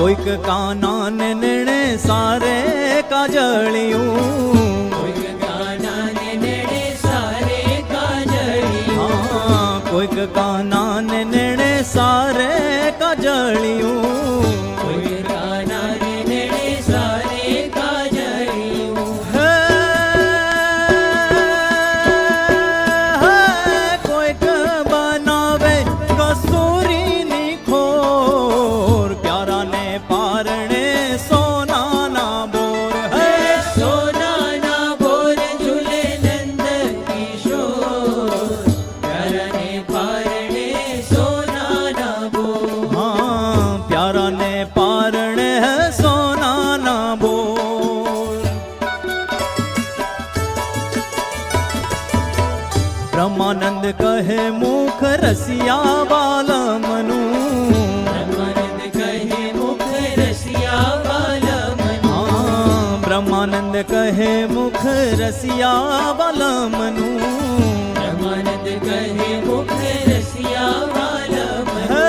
કોઈક કાના ને નેણે સારે કાજળિયું, કોઈક કાના ને નેણે સારે કાજળિયું, કોઈક કાના ને નેણે સારે કાજળિયું, કોઈક કાના ને નેણે સારે કાજળિયું. કોઈક બનાવે કસૂરીની ખોર, પ્યારાને પારણે સોનાના બોર. સોનાના બોર ઝૂલે નંદ કિશોર, પ્યારાને પારણે સોનાના બોર. પ્યારાને પારણે સોનાના બોર. બ્રહ્માનંદ કહે મુખ રસિયા બાલમનું, બ્રહ્માનંદ કહે મુખ રસિયા બાલમનું, બ્રહ્માનંદ કહે મુખ રસિયા બાલમનું. બ્રહ્માનંદ કહે મુખ રસિયા બાલમનું.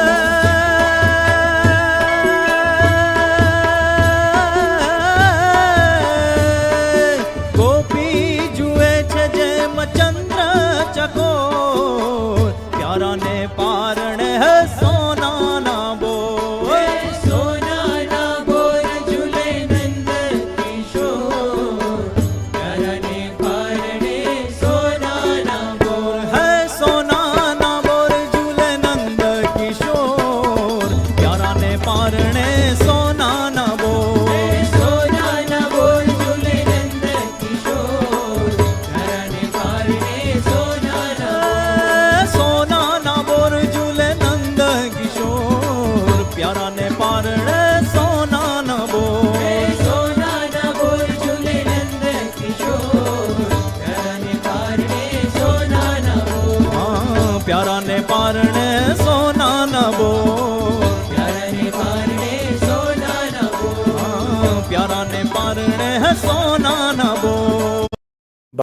ગોપી જુએ છે જેમ ચંદ્ર ચકોર, પ્યારાને પારણે સોનાના બોર. સોનાના બોર ઝૂલે નંદ કિશોર, પ્યારાને પારણે સોનાના બોર. સોનાના બોર ઝૂલે નંદ કિશોર, પ્યારાને પારણે સોનાના બોર. સોનાના બોર ઝૂલે નંદ કિશોર, પ્યારાને પારણે સોનાના બોર. સોનાના બોર ઝૂલે નંદ કિશોર, પ્યારાને પારણે સોનાના બોર. સોનાના બોર ઝૂલે નંદ કિશોર, પ્યારાને પારણે સોનાના બોર. પ્યારાને પારણે